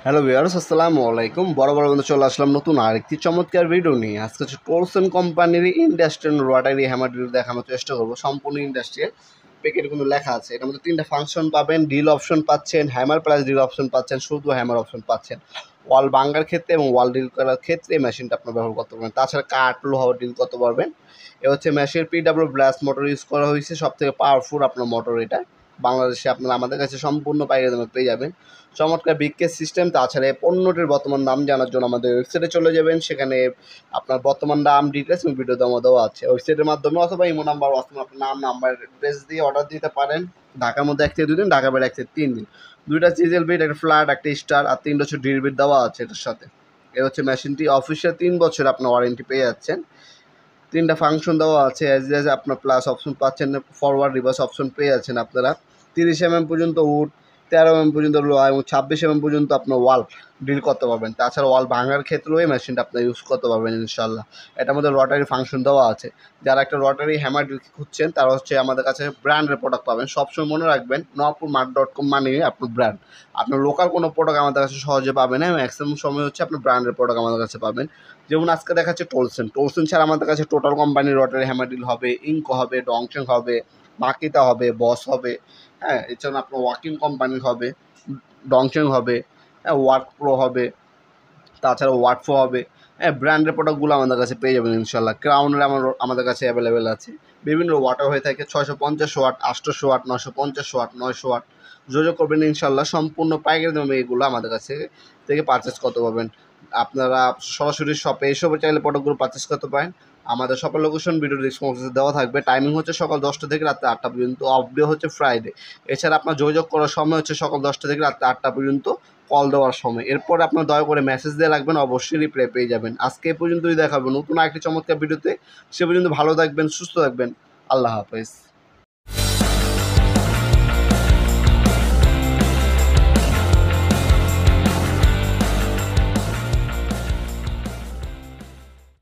Hello viewers, আসসালামু আলাইকুম। বড় বন্ধু চলে আসলাম নতুন আরেকটি চমৎকার ভিডিও নিয়ে। আজকে হচ্ছে টোলসন কোম্পানির ইন্ডাস্ট্রিয়াল রোটারি হ্যামার ড্রিল দেখানোর চেষ্টা করবো। সম্পূর্ণ ইন্ডাস্ট্রিয়াল প্যাকেট কিন্তু লেখা আছে। এটার মধ্যে 3টা ফাংশন পাবেন, ড্রিল অপশন পাচ্ছেন, হ্যামার প্লাস ড্রিল অপশন পাচ্ছেন, শুধু হ্যামার অপশন পাচ্ছেন। ওয়াল ভাঙার ক্ষেত্রে এবং ওয়াল ড্রিল করার ক্ষেত্রে এই মেশিনটা আপনার ব্যবহার করতে পারবেন। তাছাড়া কাঠ লোহা ড্রিল করতে পারবেন। এ হচ্ছে মেশিনের পিডাব্লিউ ব্লাস্ট মোটর ইউজ করা হয়েছে, সব থেকে পাওয়ারফুল আপনার মোটর এটা। বাংলাদেশে আপনারা আমাদের কাছে সম্পূর্ণ পাইকারি দামে পেয়ে যাবেন। চমৎকার বিগকেস সিস্টেম। তাছাড়া এই পণ্যটির বর্তমান দাম জানার জন্য আমাদের ওয়েবসাইটে চলে যাবেন। সেখানে আপনার বর্তমান দাম ডিটেলস এবং ভিডিও দামও দেওয়া আছে ওয়েবসাইটের মাধ্যমে, অথবা ইমো নাম্বার অথবা আপনার নাম্বার অ্যাড্রেস দিয়ে অর্ডার দিতে পারেন। ঢাকার মধ্যে 1 থেকে 2 দিন, ঢাকার বাইরে 1 থেকে 3 দিন। 2টা চিজেল বিট, একটা ফ্ল্যাট, একটা স্টার আর 3টা হচ্ছে ড্রিল বিট দেওয়া আছে এটার সাথে। এ হচ্ছে মেশিনটি অফিসিয়াল 3 বছর আপনার ওয়ারেন্টি পেয়ে যাচ্ছেন। 3টা ফাংশন দেওয়া আছে, অ্যাজ আপনার প্লাস অপশন পাচ্ছেন, ফরওয়ার্ড রিভার্স অপশন পেয়ে যাচ্ছেন আপনারা। 30 পর্যন্ত উড, 13 পর্যন্ত লোহা এবং 26 পর্যন্ত আপনার ওয়াল ড্রিল করতে পারবেন। তাছাড়া ওয়াল ভাঙার ক্ষেত্রেও এই মেশিনটা আপনার ইউজ করতে পারবেন ইনশাল্লাহ। এটার মধ্যে রটারি ফাংশন দেওয়া আছে। যারা একটা রটারি হ্যামার ড্রিল খুঁজছেন তারা হচ্ছে আমাদের কাছে ব্র্যান্ডের প্রোডাক্ট পাবেন। সবসময় মনে রাখবেন, নপুরমার্ট.com মানে আপনার ব্র্যান্ড। আপনার লোকাল কোনো প্রোডাক্ট আমাদের কাছে সহজে পাবেন না। ম্যাক্সিমাম সময় হচ্ছে আপনার ব্র্যান্ডের প্রোডাক্ট আমাদের কাছে পাবেন। যেমন আজকে দেখাচ্ছে টোলসন ছাড়া আমাদের কাছে টোটাল কোম্পানির রটারি হ্যামার ড্রিল হবে, ইঙ্কো হবে, ডংচেং হবে, মাকিতা হবে, বস হবে। হ্যাঁ, এছাড়া আপনার ওয়াকিং কোম্পানির হবে, ডংচেং হবে, হ্যাঁ, ওয়ার্ক প্রো হবে, তাছাড়া ওয়াটফো হবে। হ্যাঁ, ব্র্যান্ডের প্রোডাক্টগুলো আমাদের কাছে পেয়ে যাবেন ইনশাল্লাহ। ক্রাউনের আমাদের কাছে অ্যাভেলেবেল আছে। বিভিন্ন ওয়াটার হয়ে থাকে 650 ওয়াট, 800 ওয়াট, 950 ওয়াট, 900 ওয়াট। যোগাযোগ করবেন ইনশাল্লাহ। সম্পূর্ণ পাইকারি দামে এগুলো আমাদের কাছে থেকে পারচেস করতে পারবেন। আপনারা সরাসরি শপে এসব চাইলে প্রোডাক্টগুলো পারচেস করতে পারেন। আমাদের শপের লোকেশন ভিডিও ডিসক্রিপশনে দেওয়া থাকবে। টাইমিং হচ্ছে সকাল 10টা থেকে রাত্রে 8টা পর্যন্ত, অফ ডে হচ্ছে ফ্রাইডে। এছাড়া আপনার যোগাযোগ করার সময় হচ্ছে সকাল 10টা থেকে রাত্রে 8টা পর্যন্ত কল দেওয়ার সময়। এরপর আপনার দয়া করে মেসেজ দিয়ে রাখবেন, অবশ্যই রিপ্লাই পেয়ে যাবেন। আজকে এ পর্যন্তই দেখাবো নতুন আরেকটি চমৎকার ভিডিওতে। সে পর্যন্ত ভালো থাকবেন, সুস্থ থাকবেন। আল্লাহ হাফেজ।